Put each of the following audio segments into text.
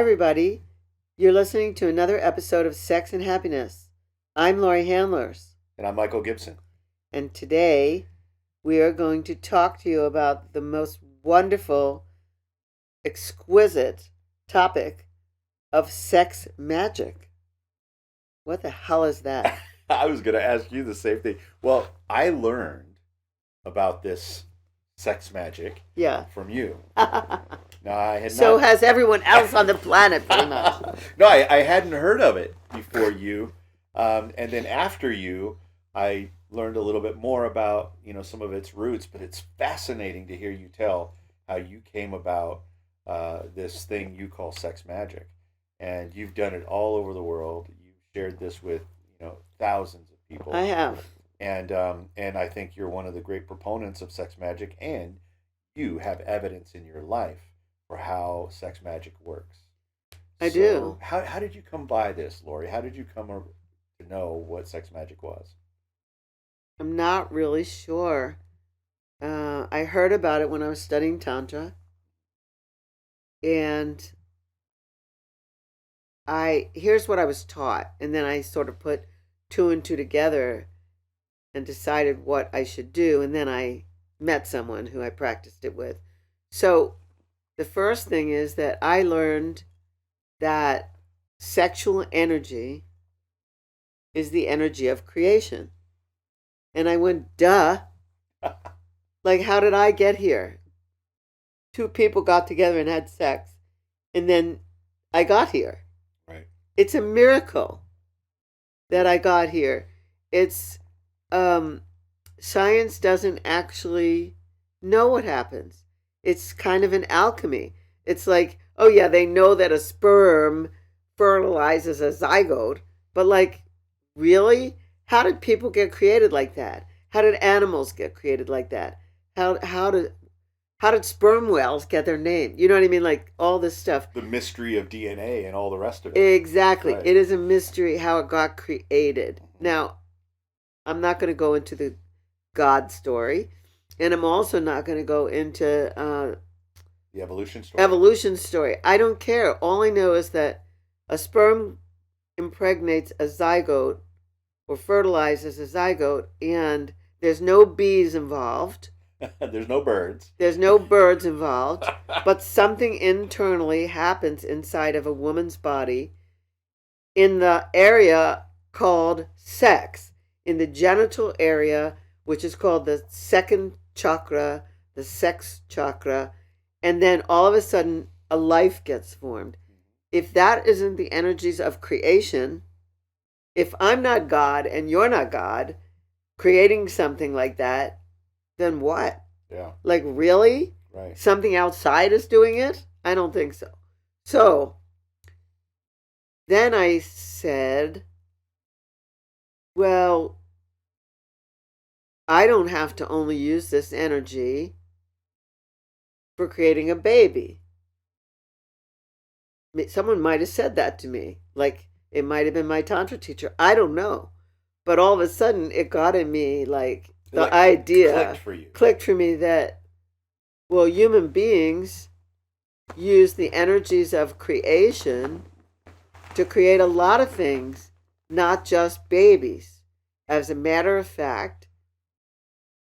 everybody. You're listening to another episode of Sex and Happiness. I'm Laurie Handlers. And I'm Michael Gibson. And today we are going to talk to you about the most wonderful, exquisite topic of sex magic. What the hell is that? I was going to ask you the same thing. Well, I learned about this sex magic from you. No, I had so not... has everyone else on the planet, pretty much. No, I hadn't heard of it before you. And then after you, I learned a little bit more about, some of its roots. But it's fascinating to hear you tell how you came about this thing you call sex magic. And you've done it all over the world. You've shared this with, thousands of people. I have. And I think you're one of the great proponents of sex magic, and you have evidence in your life for how sex magic works. I do. How did you come by this, Laurie? How did you come to know what sex magic was? I'm not really sure. I heard about it when I was studying Tantra. And here's what I was taught. And then I sort of put two and two together and decided what I should do. And then I met someone who I practiced it with. So the first thing is that I learned that sexual energy is the energy of creation. And I went, duh. Like, how did I get here? Two people got together and had sex, and then I got here. Right. It's a miracle that I got here. It's science doesn't actually know what happens. It's kind of an alchemy. It's like, oh yeah, they know that a sperm fertilizes a zygote, but like, really? How did people get created like that? How did animals get created like that? How did sperm whales get their name? You know what I mean? Like all this stuff. The mystery of DNA and all the rest of it. Exactly. Right. It is a mystery how it got created. Now, I'm not going to go into the God story, and I'm also not going to go into the evolution story. Evolution story. I don't care. All I know is that a sperm impregnates a zygote or fertilizes a zygote, and there's no bees involved. There's no birds. There's no birds involved, but something internally happens inside of a woman's body in the area called sex, in the genital area, which is called the second chakra, the sex chakra, and then all of a sudden a life gets formed. If that isn't the energies of creation, if I'm not God and you're not God, creating something like that, then what? Yeah. Like, really? Right. Something outside is doing it? I don't think so. So then I said, well, I don't have to only use this energy for creating a baby. Someone might have said that to me. Like, it might have been my Tantra teacher. I don't know. But all of a sudden, it got in me, like, the idea clicked for me that, well, human beings use the energies of creation to create a lot of things, not just babies. As a matter of fact,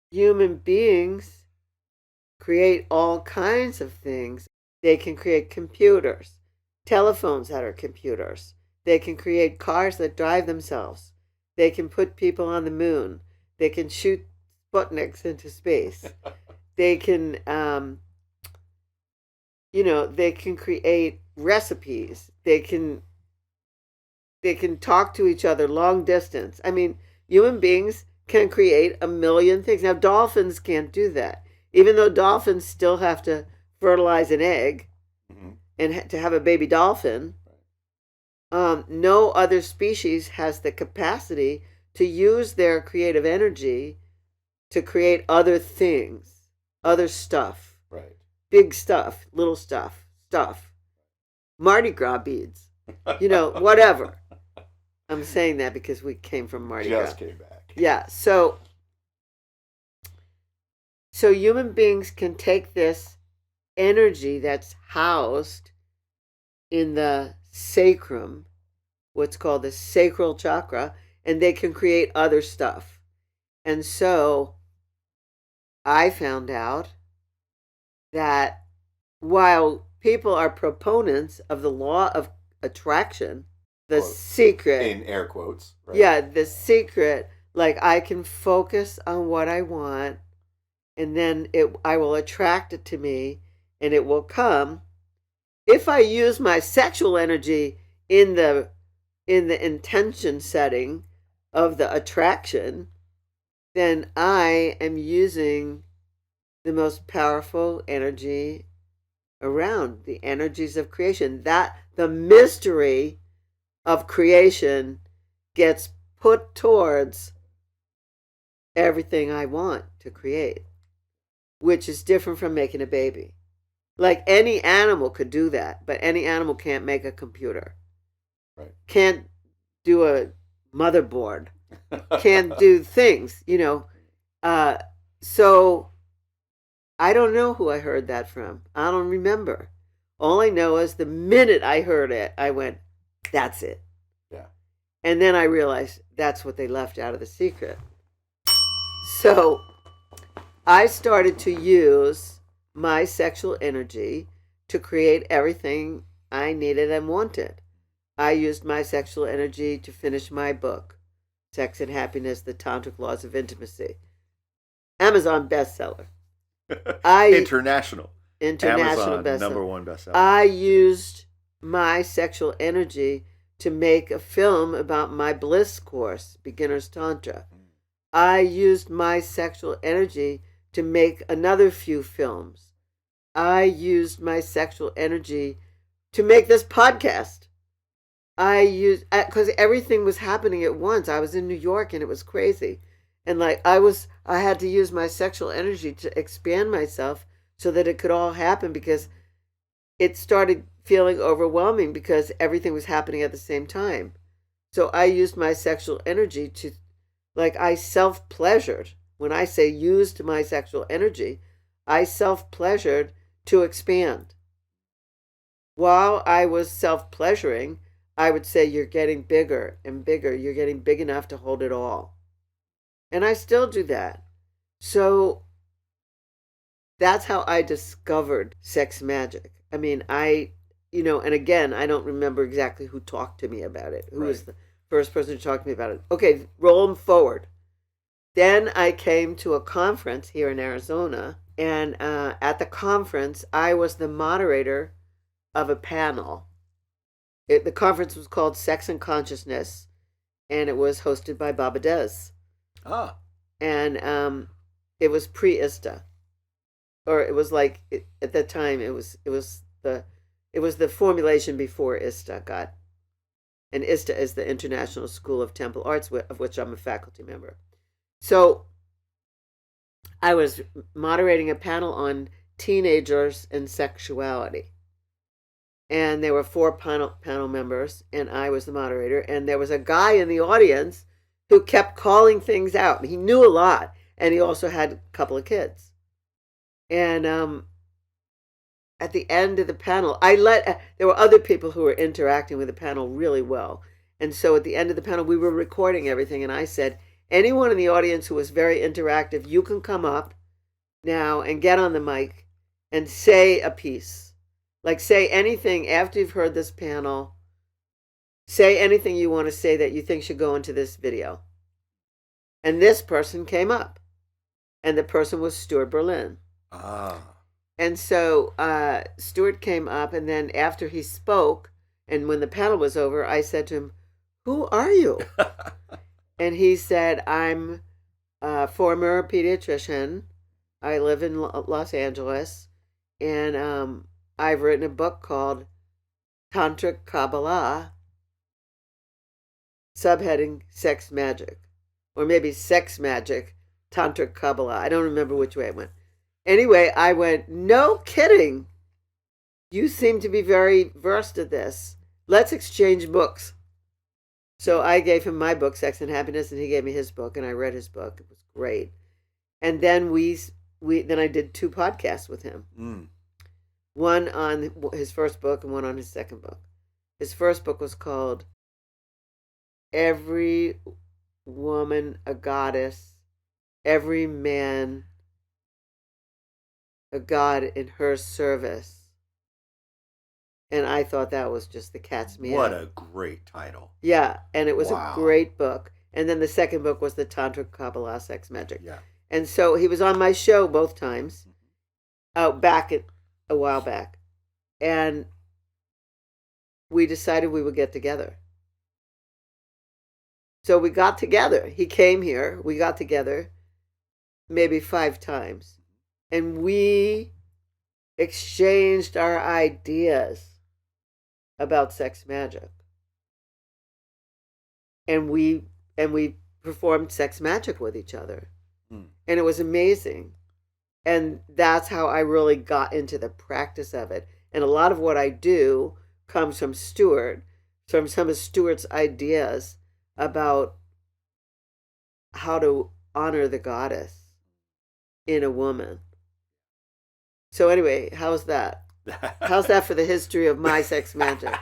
human beings create all kinds of things. They can create computers, telephones that are computers. They can create cars that drive themselves. They can put people on the moon. They can shoot Sputniks into space. They can, they can create recipes. They can talk to each other long distance. I mean, human beings can create a million things. Now, dolphins can't do that. Even though dolphins still have to fertilize an egg and to have a baby dolphin, no other species has the capacity to use their creative energy to create other things, other stuff. Right. Big stuff, little stuff. Mardi Gras beads, whatever. I'm saying that because we came from Mardi Gras. Just came back. Yeah, so human beings can take this energy that's housed in the sacrum, what's called the sacral chakra, and they can create other stuff. And so I found out that while people are proponents of the law of attraction, the secret, in air quotes, right? Yeah, the secret, like I can focus on what I want, and then I will attract it to me, and it will come. If I use my sexual energy in the intention setting of the attraction, then I am using the most powerful energy around, the energies of creation. That the mystery of creation gets put towards everything I want to create, which is different from making a baby. Like any animal could do that, but any animal can't make a computer. Right. Can't do a motherboard. Can't do things, So I don't know who I heard that from. I don't remember. All I know is the minute I heard it, I went, that's it. Yeah. And then I realized that's what they left out of the secret. So I started to use my sexual energy to create everything I needed and wanted. I used my sexual energy to finish my book, Sex and Happiness, The Tantric Laws of Intimacy. Amazon bestseller. International Amazon bestseller. #1 bestseller. I used my sexual energy to make a film about my bliss course, Beginner's Tantra. I used my sexual energy to make another few films. I used my sexual energy to make this podcast. Because everything was happening at once. I was in New York and it was crazy. And I had to use my sexual energy to expand myself so that it could all happen, because it started feeling overwhelming because everything was happening at the same time. So I used my sexual energy to, I self-pleasured. When I say used my sexual energy, I self-pleasured to expand. While I was self-pleasuring, I would say, you're getting bigger and bigger. You're getting big enough to hold it all. And I still do that. So that's how I discovered sex magic. I mean, and again, I don't remember exactly who talked to me about it. Who was the first person to talk to me about it? Okay, roll them forward. Then I came to a conference here in Arizona, and at the conference, I was the moderator of a panel. The conference was called Sex and Consciousness, and it was hosted by Baba Dez. Ah. And it was pre-ISTA, or it was at that time it was the formulation before ISTA got, and ISTA is the International School of Temple Arts, of which I'm a faculty member. So I was moderating a panel on teenagers and sexuality. And there were 4 panel members, and I was the moderator. And there was a guy in the audience who kept calling things out. He knew a lot, and he also had a couple of kids. And at the end of the panel, there were other people who were interacting with the panel really well. And so at the end of the panel, we were recording everything, and I said, anyone in the audience who was very interactive, you can come up now and get on the mic and say a piece. Say anything after you've heard this panel. Say anything you want to say that you think should go into this video. And this person came up. And the person was Stuart Berlin. Ah. And so Stuart came up, and then after he spoke, and when the panel was over, I said to him, who are you? And he said, I'm a former pediatrician. I live in Los Angeles. And I've written a book called Tantric Kabbalah, subheading Sex Magic. Or maybe Sex Magic, Tantric Kabbalah. I don't remember which way it went. Anyway, I went, no kidding. You seem to be very versed at this. Let's exchange books. So I gave him my book, Sex and Happiness, and he gave me his book, and I read his book. It was great. And then then I did 2 podcasts with him. One on his first book and one on his second book. His first book was called Every Woman a Goddess, Every Man a God in Her Service. And I thought that was just the cat's meow. What a great title. Yeah, and it was a great book. And then the second book was the Tantra Kabbalah Sex Magic. Yeah. And so he was on my show both times, a while back. And we decided we would get together. So we got together. He came here. We got together maybe 5 times. And we exchanged our ideas about sex magic. And we performed sex magic with each other. And it was amazing. And that's how I really got into the practice of it. And a lot of what I do comes from Stuart, from some of Stuart's ideas about how to honor the goddess in a woman. So anyway, how's that? How's that for the history of my sex magic?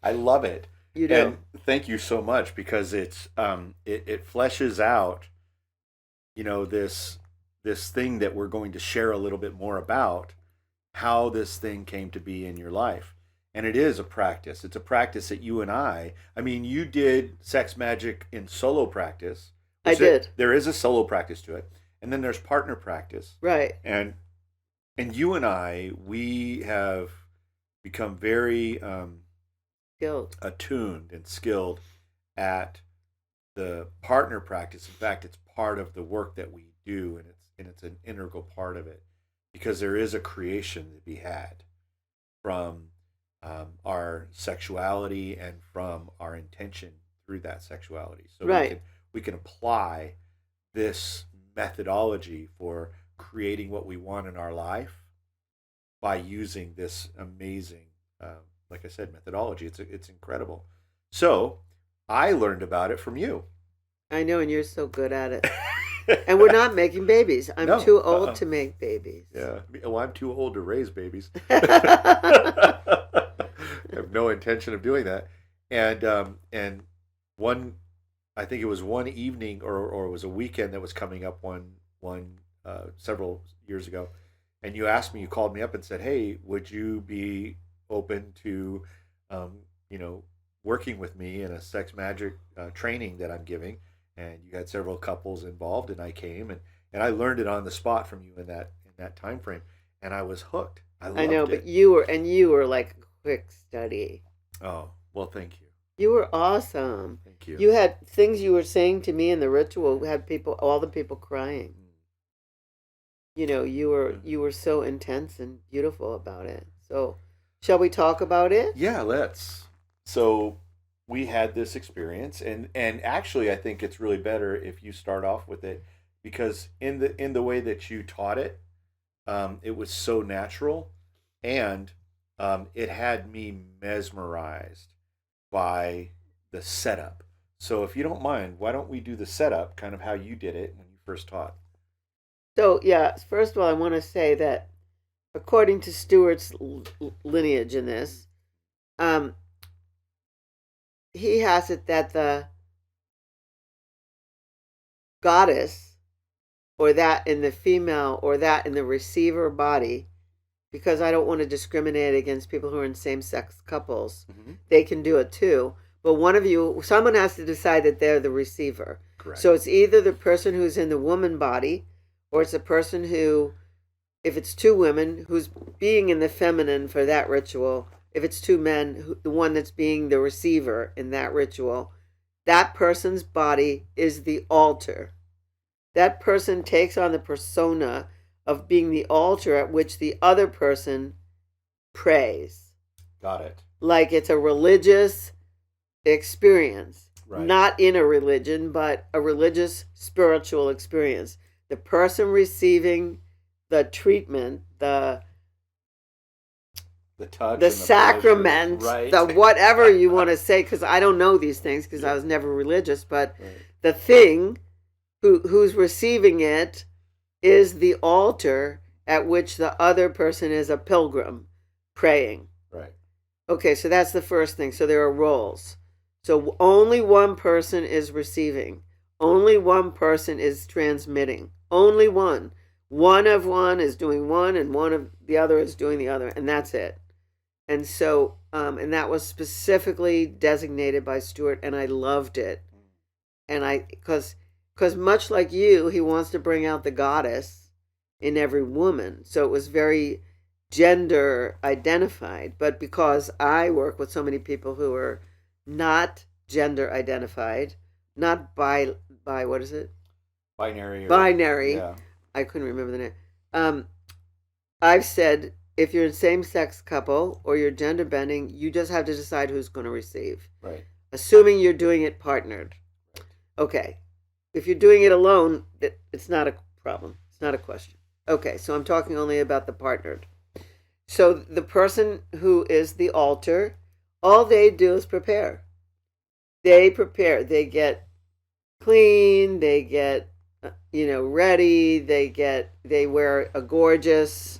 I love it. You do. And thank you so much, because it's it fleshes out, this thing that we're going to share a little bit more about, how this thing came to be in your life. And it is a practice. It's a practice that you and I mean, you did sex magic in solo practice. I did. There is a solo practice to it. And then there's partner practice. Right. And you and I, we have become very skilled, attuned and skilled at the partner practice. In fact, it's part of the work that we do, and it's an integral part of it, because there is a creation to be had from our sexuality and from our intention through that sexuality. So right. we can apply this methodology for creating what we want in our life by using this amazing, like I said, methodology. It's incredible. So I learned about it from you. I know, and you're so good at it. And we're not making babies. I'm too old to make babies. Yeah. Well, I'm too old to raise babies. I have no intention of doing that. And one, I think it was one evening or it was a weekend that was coming up several years ago, and you asked me, you called me up and said, hey, would you be open to, working with me in a sex magic training that I'm giving? And you had several couples involved, and I came and I learned it on the spot from you in that time frame, and I was hooked. I know, but you were like a quick study. Oh, well, thank you. You were awesome. Thank you. You had things you were saying to me in the ritual had all the people crying. You were so intense and beautiful about it. So, shall we talk about it? Yeah, let's. So, we had this experience, and actually, I think it's really better if you start off with it, because in the way that you taught it, it was so natural, and it had me mesmerized by the setup. So, if you don't mind, why don't we do the setup, kind of how you did it when you first taught? So, yeah, first of all, I want to say that according to Stuart's lineage in this, he has it that the goddess, or that in the female, or that in the receiver body, because I don't want to discriminate against people who are in same-sex couples. Mm-hmm. They can do it too. But someone has to decide that they're the receiver. Correct. So it's either the person who's in the woman body, or it's a person who, if it's 2 women, who's being in the feminine for that ritual. If it's 2 men, the one that's being the receiver in that ritual, that person's body is the altar. That person takes on the persona of being the altar at which the other person prays. Got it. Like it's a religious experience. Right. Not in a religion, but a religious spiritual experience. The person receiving the treatment, the touch, the sacrament, right. The whatever you want to say, because I don't know these things because I was never religious, but right. The thing who's receiving it is the altar at which the other person is a pilgrim. praying. Right. Okay, so that's the first thing. So there are roles. So only one person is receiving. Only one person is transmitting. Only one. One of one is doing one, and one of the other is doing the other, and that's it. And so, and that was specifically designated by Stuart, and I loved it. And because much like you, he wants to bring out the goddess in every woman. So it was very gender identified. But because I work with so many people who are not gender identified, not by what is it? Binary. Yeah. I couldn't remember the name. I've said, if you're a same-sex couple or you're gender bending, you just have to decide who's going to receive. Right. Assuming you're doing it partnered. Right. Okay. If you're doing it alone, it's not a problem. It's not a question. Okay, so I'm talking only about the partnered. So the person who is the altar, all they do is prepare. They prepare. They get clean. They get, ready. They wear a gorgeous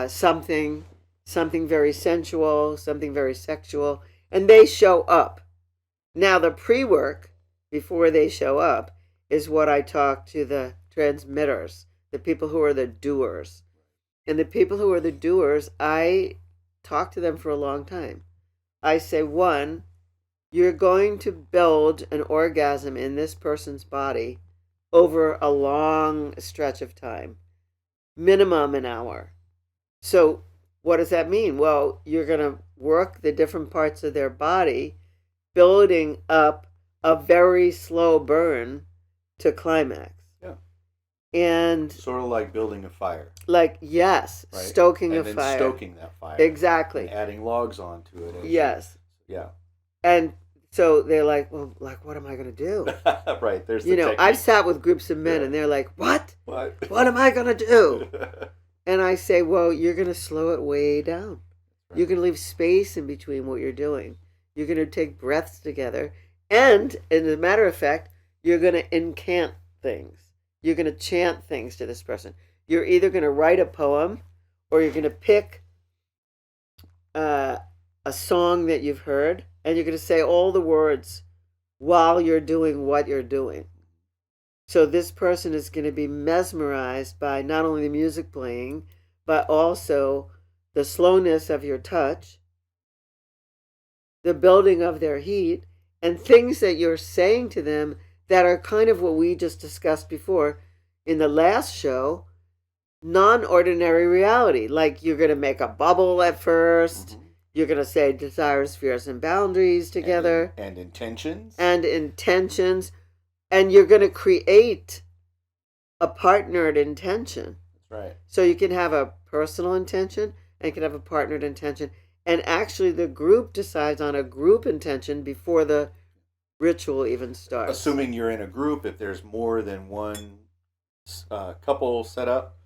something very sensual, something very sexual, and they show up. Now the pre-work before they show up is what I talk to the transmitters, the people who are the doers. And the people who are the doers, I talk to them for a long time. I say, one, you're going to build an orgasm in this person's body over a long stretch of time, minimum an hour. So what does that mean? Well, you're going to work the different parts of their body, building up a very slow burn to climax. Yeah. And sort of like building a fire. Like, yes, right? Stoking a fire. And then stoking that fire. Exactly. And adding logs onto it. Yes. Yeah. And so they're like, well, what am I going to do? Right. There's the technique. I've sat with groups of men and they're like, what? What am I going to do? And I say, well, you're going to slow it way down. Right. You're going to leave space in between what you're doing. You're going to take breaths together. And, as a matter of fact, you're going to incant things. You're going to chant things to this person. You're either going to write a poem or you're going to pick a song that you've heard and you're going to say all the words while you're doing what you're doing. So this person is going to be mesmerized by not only the music playing, but also the slowness of your touch, the building of their heat, and things that you're saying to them that are kind of what we just discussed before in the last show, non-ordinary reality. Like you're going to make a bubble at first. Mm-hmm. You're going to say desires, fears, and boundaries together. And intentions. And intentions. And you're going to create a partnered intention. That's right. So you can have a personal intention and you can have a partnered intention. And actually the group decides on a group intention before the ritual even starts. Assuming you're in a group, if there's more than one couple set up,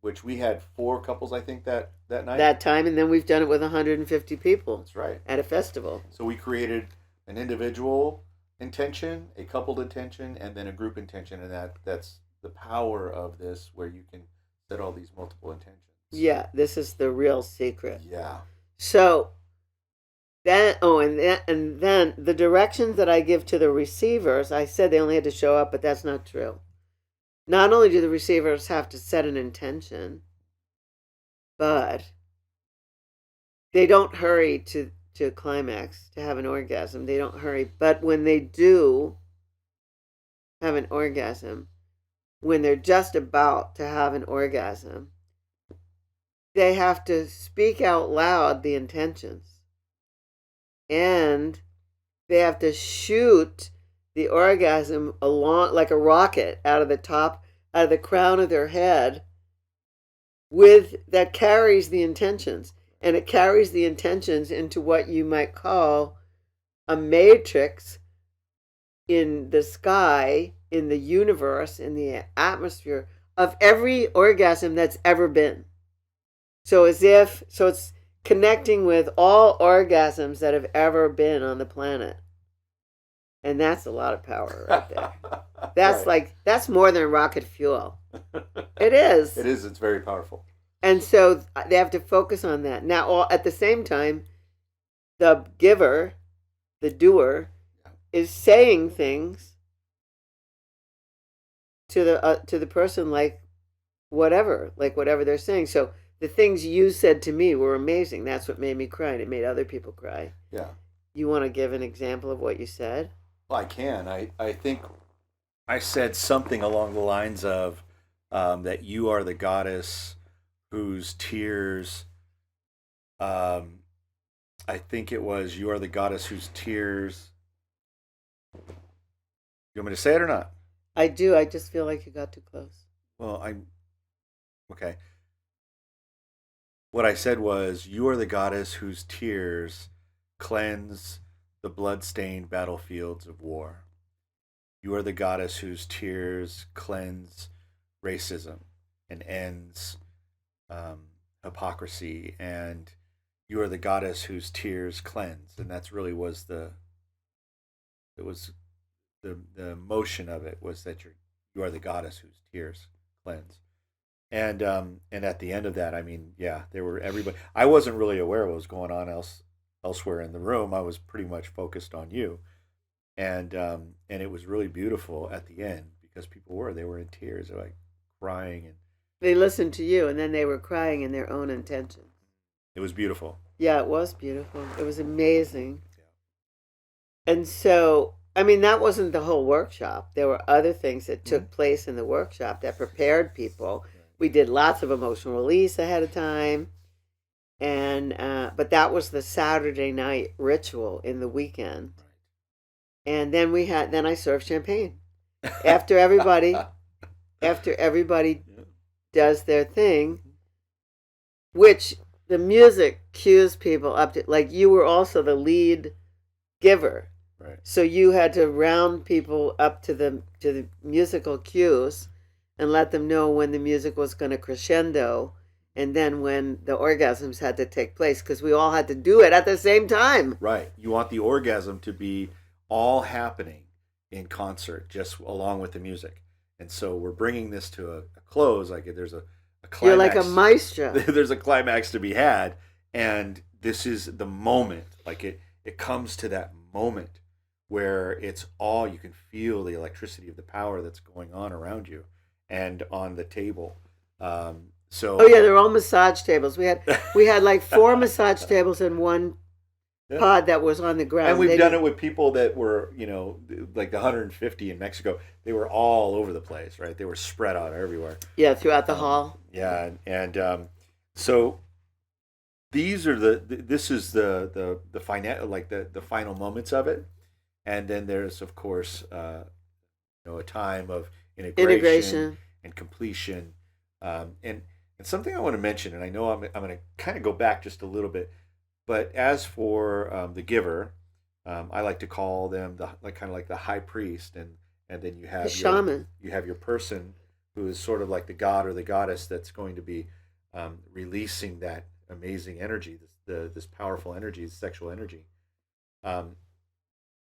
which we had 4 couples, I think, that night. That time, and then we've done it with 150 people. That's right. At a festival. So we created an individual intention, a coupled intention, and then a group intention, and that's the power of this, where you can set all these multiple intentions. Yeah, this is the real secret. Yeah. So then, and then the directions that I give to the receivers, I said they only had to show up, but that's not true. Not only do the receivers have to set an intention, but they don't hurry to climax, to have an orgasm. They don't hurry. But when they do have an orgasm, when they're just about to have an orgasm, they have to speak out loud the intentions. And they have to shoot the orgasm along like a rocket out of the crown of their head that carries the intentions. And it carries the intentions into what you might call a matrix in the sky, in the universe, in the atmosphere of every orgasm that's ever been. So it's connecting with all orgasms that have ever been on the planet. And that's a lot of power right there. That's right. That's more than rocket fuel. It is. It is. It's very powerful. And so they have to focus on that. Now, at the same time, the giver, the doer, is saying things to the person like whatever they're saying. So the things you said to me were amazing. That's what made me cry, and it made other people cry. Yeah. You want to give an example of what you said? Well, I can. I think I said something along the lines of that you are the goddess whose tears, I think it was, you are the goddess whose tears. You want me to say it or not? I do. I just feel like you got too close. Well, okay. What I said was, you are the goddess whose tears cleanse the blood-stained battlefields of war. You are the goddess whose tears cleanse racism and ends hypocrisy, and you are the goddess whose tears cleanse. And that's really was the motion of it, was that you are the goddess whose tears cleanse. And at the end of that, I mean, yeah, there were everybody. I wasn't really aware of what was going on elsewhere in the room. I was pretty much focused on you, and it was really beautiful at the end because they were in tears, they were like crying, and they listened to you, and then they were crying in their own intentions. It was beautiful. Yeah, it was beautiful. It was amazing. Yeah. And so, I mean, that wasn't the whole workshop. There were other things that took place in the workshop that prepared people. We did lots of emotional release ahead of time, and but that was the Saturday night ritual in the weekend. And then I served champagne after everybody does their thing, which the music cues people up to, like you were also the lead giver. Right. So you had to round people up to the musical cues and let them know when the music was going to crescendo, and then when the orgasms had to take place, because we all had to do it at the same time. Right. You want the orgasm to be all happening in concert, just along with the music. And so we're bringing this to a close. Like there's a climax. You're like a maestro. There's a climax to be had, and this is the moment. Like it comes to that moment where it's all, you can feel the electricity of the power that's going on around you and on the table. So oh yeah, they're all massage tables. We had like 4 massage tables and one pod that was on the ground. And we've done it with people that were, like the 150 in Mexico. They were all over the place, right? They were spread out everywhere. Yeah, throughout the hall. Yeah, and so these are this is the final, like the final moments of it, and then there's of course a time of integration and completion, and something I want to mention, and I know I'm going to kind of go back just a little bit, but as for the giver, I like to call them kind of like the high priest, and then you have the shaman. You have your person who is sort of like the god or the goddess that's going to be releasing that amazing energy, this powerful energy, this sexual energy.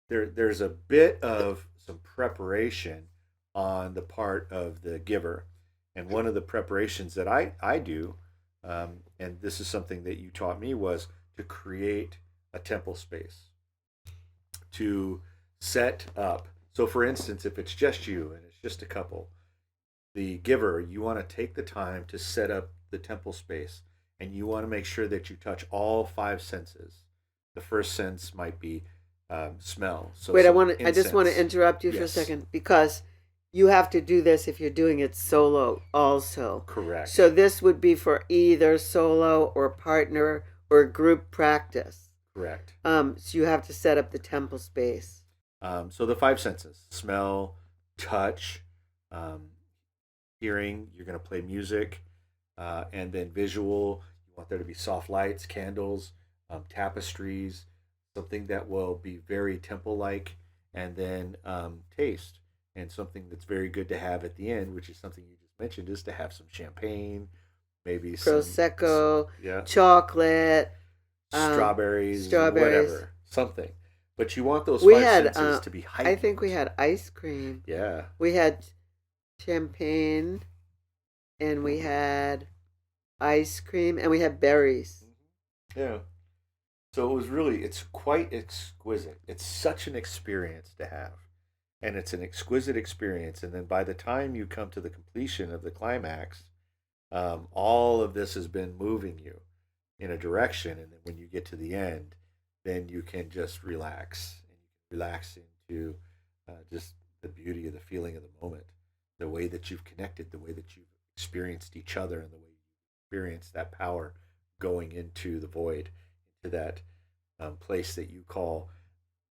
There's a bit of some preparation on the part of the giver, and one of the preparations that I do, and this is something that you taught me, was to create a temple space, to set up. So for instance, if it's just you and it's just a couple, the giver, you want to take the time to set up the temple space, and you want to make sure that you touch all 5 senses. The first sense might be smell. So wait, I just want to interrupt you for a second, because you have to do this if you're doing it solo also. Correct. So this would be for either solo or partner or group practice. Correct. So you have to set up the temple space. So the 5 senses: smell, touch, hearing. You're going to play music, and then visual. You want there to be soft lights, candles, tapestries, something that will be very temple-like, and then taste. And something that's very good to have at the end, which is something you just mentioned, is to have some champagne, maybe Prosecco, chocolate, strawberries, whatever, something. But you want those 5 senses to be heightened. I think we had ice cream. Yeah. We had champagne, and we had ice cream, and we had berries. Yeah. So it's quite exquisite. It's such an experience to have. And it's an exquisite experience. And then by the time you come to the completion of the climax, all of this has been moving you in a direction. And then when you get to the end, then you can just relax. And you can relax into just the beauty of the feeling of the moment, the way that you've connected, the way that you've experienced each other, and the way you experience that power going into the void, into that place that you call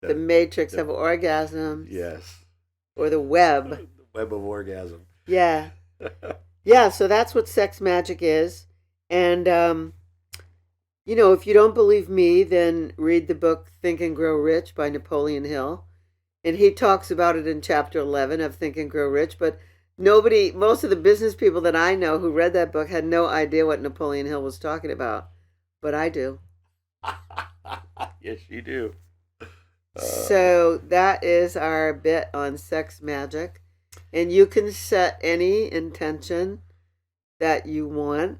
the matrix of orgasms. Yes. Or the web. The web of orgasm. Yeah. Yeah, so that's what sex magic is. And, if you don't believe me, then read the book Think and Grow Rich by Napoleon Hill. And he talks about it in chapter 11 of Think and Grow Rich. But most of the business people that I know who read that book had no idea what Napoleon Hill was talking about. But I do. Yes, you do. So that is our bit on sex magic. And you can set any intention that you want.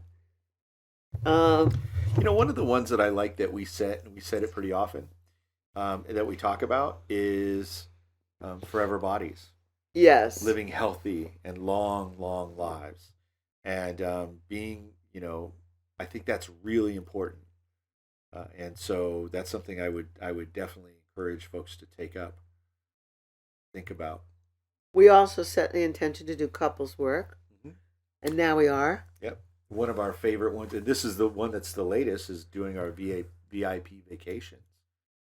One of the ones that I like that we set, and we set it pretty often, that we talk about is forever bodies. Yes. Living healthy and long, long lives. And being, I think that's really important. And so that's something I would definitely encourage folks to take up, think about. We also set the intention to do couples work, and now we are. Yep. One of our favorite ones, and this is the one that's the latest, is doing our VIP vacations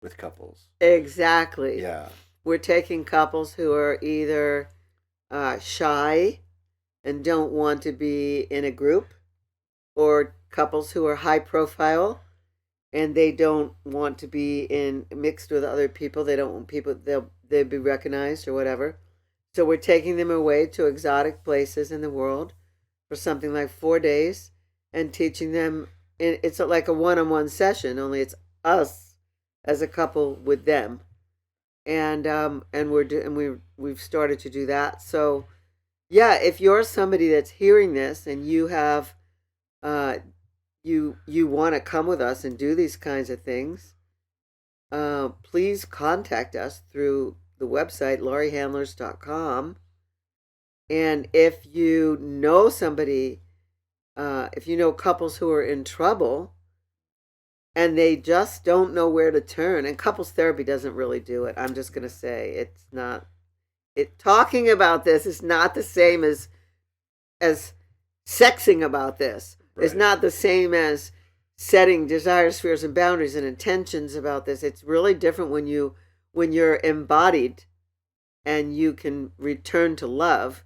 with couples. Exactly. Yeah. We're taking couples who are either shy and don't want to be in a group, or couples who are high profile and they don't want to be mixed with other people. They don't want people, they'll be recognized or whatever. So we're taking them away to exotic places in the world for something like 4 days and teaching them. It's like a one-on-one session, only it's us as a couple with them. And we've started to do that. So yeah, if you're somebody that's hearing this and you have you want to come with us and do these kinds of things, please contact us through the website lauriehandlers.com. And if you know somebody, if you know couples who are in trouble and they just don't know where to turn, and couples therapy doesn't really do it. I'm just going to say it's not. Talking about this is not the same as sexing about this. Right. It's not the same as setting desires, fears, and boundaries and intentions about this. It's really different when you're embodied and you can return to love.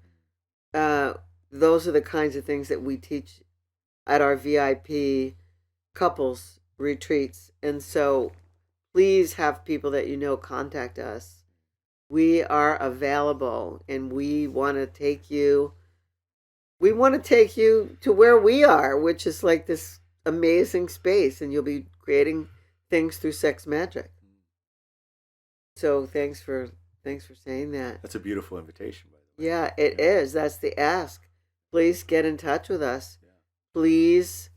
Those are the kinds of things that we teach at our VIP couples retreats. And so please have people that you know contact us. We are available and we want to take you to where we are, which is like this amazing space, and you'll be creating things through sex magic. So thanks for saying that. That's a beautiful invitation, by the way. Yeah, it is. That's the ask. Please get in touch with us. Yeah. Please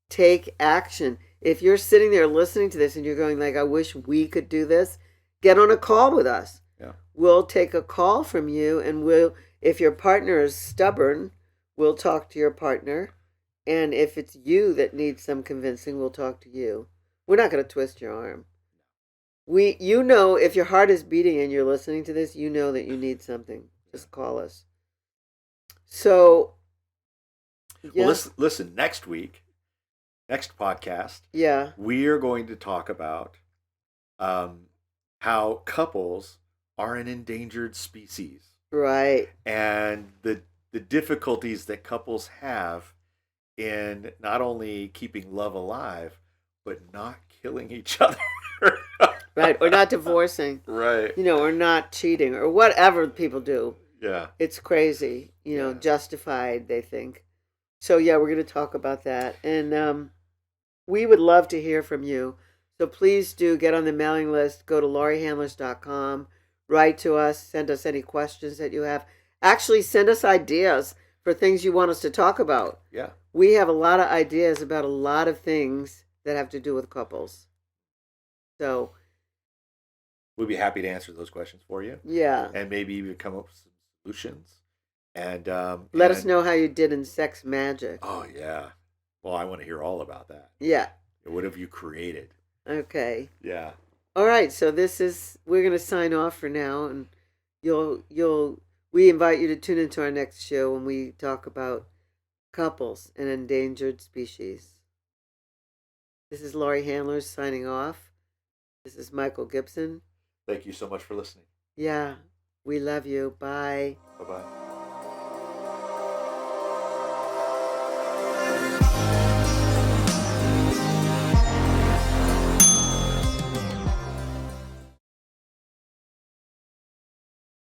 take action. If you're sitting there listening to this and you're going like, I wish we could do this, get on a call with us. Yeah. We'll take a call from you, and if your partner is stubborn, we'll talk to your partner. And if it's you that needs some convincing, we'll talk to you. We're not going to twist your arm. If your heart is beating and you're listening to this, you know that you need something. Just call us. So, yeah. Well, listen, next podcast, yeah, we are going to talk about how couples are an endangered species. Right. And the difficulties that couples have in not only keeping love alive, but not killing each other. Right. Or not divorcing. Right. Or not cheating or whatever people do. Yeah. It's crazy, justified, they think. So, yeah, we're going to talk about that. And we would love to hear from you. So please do get on the mailing list. Go to lauriehandlers.com. Write to us. Send us any questions that you have. Actually, send us ideas for things you want us to talk about. Yeah. we have a lot of ideas about a lot of things that have to do with couples. So we'd be happy to answer those questions for you. Yeah. And maybe even come up with some solutions. And let us know how you did in sex magic. Oh, yeah. Well, I want to hear all about that. Yeah. What have you created? Okay. Yeah. All right. So we're going to sign off for now, and we invite you to tune into our next show when we talk about couples and endangered species. This is Laurie Handler signing off. This is Michael Gibson. Thank you so much for listening. Yeah. We love you. Bye. Bye-bye.